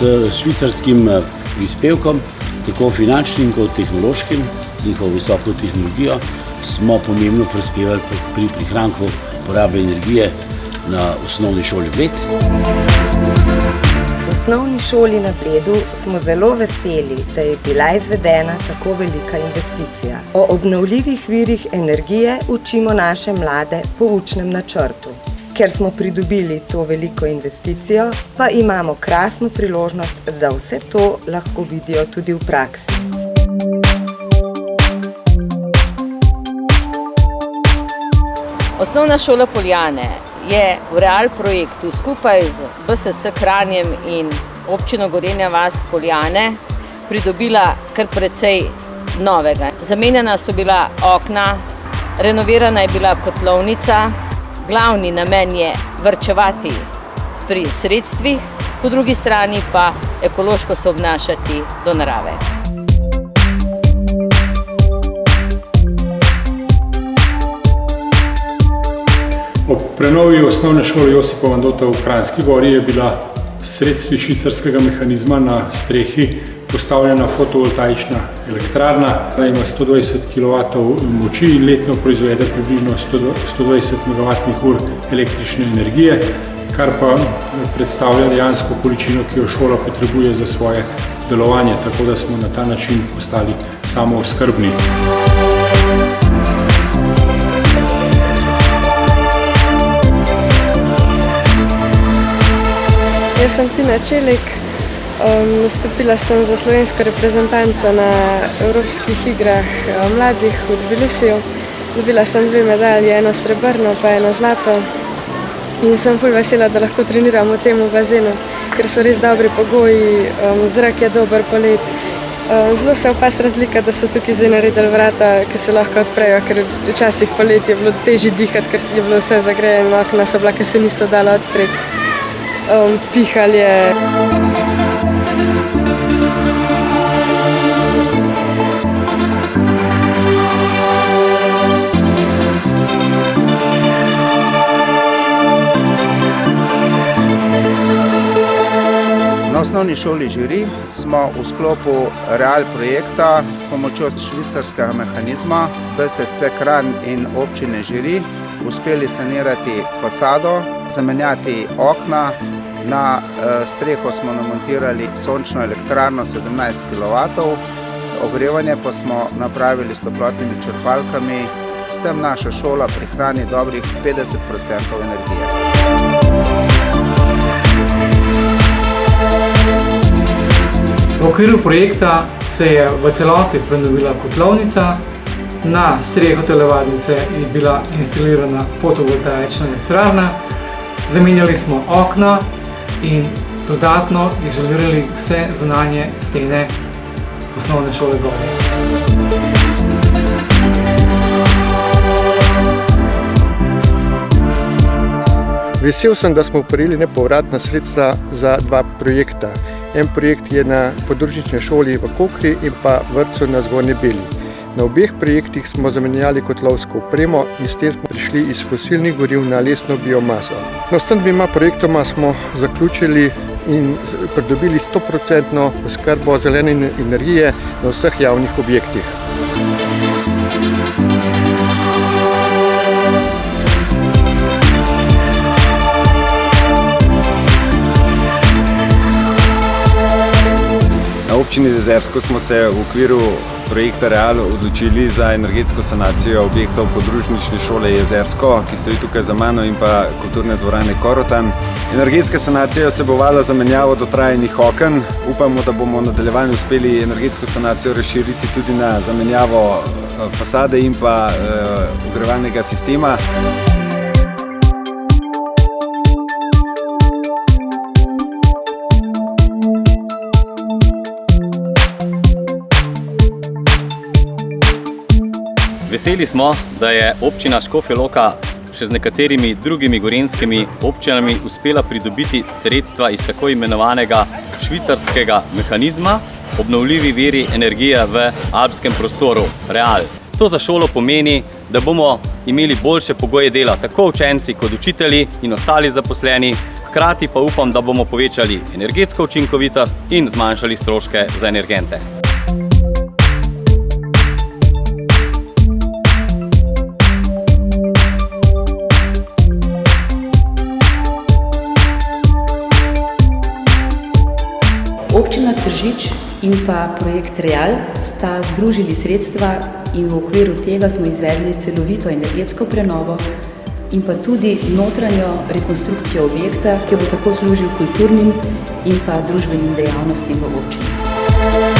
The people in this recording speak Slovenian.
s švicarskim prispevkom, tako finančnim kot tehnološkim, z njihovo visoko tehnologijo, smo pomembno prispevali pri prihranku porabe energije na osnovni šoli Bled. V osnovni šoli na Bledu smo zelo veseli, da je bila izvedena tako velika investicija. O obnovljivih virih energije učimo naše mlade po učnem načrtu. Ker smo pridobili to veliko investicijo, pa imamo krasno priložnost, da vse to lahko vidijo tudi v praksi. Osnovna šola Poljane je v Real projektu skupaj z BSC Kranjem in občino Gorenja vas - Poljane pridobila kar precej novega. Zamenjana so bila okna, renovirana je bila kotlovnica. Glavni namen je varčevati pri sredstvih, po drugi strani pa ekološko se obnašati do narave. Ob prenovi osnovne šole Josipa Vandota v Kranjski Gori je bila s sredstvi švicarskega mehanizma na strehi postavljena fotovoltaična elektrarna. Ima 120 kW moči in letno proizvede približno 120 MWh električne energije, kar pa predstavlja dejansko količino, ki jo šola potrebuje za svoje delovanje, tako da smo na ta način postali samooskrbni. Jaz sem Tina Čelik, nastopila sem za slovensko reprezentanco na Evropskih igrah mladih v Tbilisiju. Dobila sem 2 medalje, eno srebrno pa eno zlato. In sem ful vesela, da lahko treniram v tem bazenu, ker so res dobri pogoji, zrak je dober polet. Zelo se opaz razlika, da so tukaj zdaj naredili vrata, ki se lahko odprejo, ker včasih poleti je bilo težje dihati, ker je bilo vse zagrejeno, okna so bila, ki se niso dala odpreti. Pihal je. Na osnovni šoli Žiri smo v sklopu Real projekta s pomočjo švicarskega mehanizma BSC Kranj in občine Žiri uspeli sanirati fasado, zamenjati okna. Na streho smo namontirali sončno elektrarno 17 kW, ogrevanje pa smo napravili s toplotnimi črpalkami, s tem naša šola prihrani dobrih 50% energije. V okviru projekta se je v celoti prenovila kotlovnica, na streho telovadnice je bila instalirana fotovoltaična elektrarna, zamenjali smo okna in dodatno izolirali vse zunanje stene osnovne šole Gori. Vesel sem, da smo prejeli nepovratna sredstva za 2 projekta. En projekt je na podružnični šoli v Kokri in pa vrtcu na Zgornji Beli. Na obeh projektih smo zamenjali kotlovsko opremo in s tem smo prišli iz fosilnih goriv na lesno biomaso. S tem 2 projektoma smo zaključili in pridobili 100% oskrbo zelene energije na vseh javnih objektih. Na občini Jezersko smo se v okviru projekta Real odločili za energetsko sanacijo objektov podružnične šole Jezersko, ki stoji tukaj za mano, in pa kulturne dvorane Korotan. Energetska sanacija je vsebovala zamenjavo dotrajanih oken. Upamo, da bomo v nadaljevanju uspeli energetsko sanacijo razširiti tudi na zamenjavo fasade in pa ogrevalnega sistema. Veseli smo, da je občina Škofja Loka še z nekaterimi drugimi gorenjskimi občinami uspela pridobiti sredstva iz tako imenovanega švicarskega mehanizma obnovljivi viri energije v alpskem prostoru Real. To za šolo pomeni, da bomo imeli boljše pogoje dela, tako učenci kot učitelji in ostali zaposleni, hkrati pa upam, da bomo povečali energetsko učinkovitost in zmanjšali stroške za energente. Občina Tržič in pa projekt Real sta združili sredstva in v okviru tega smo izvedli celovito energetsko prenovo in pa tudi notranjo rekonstrukcijo objekta, ki bo tako služil kulturnim in pa družbenim dejavnostim v občini.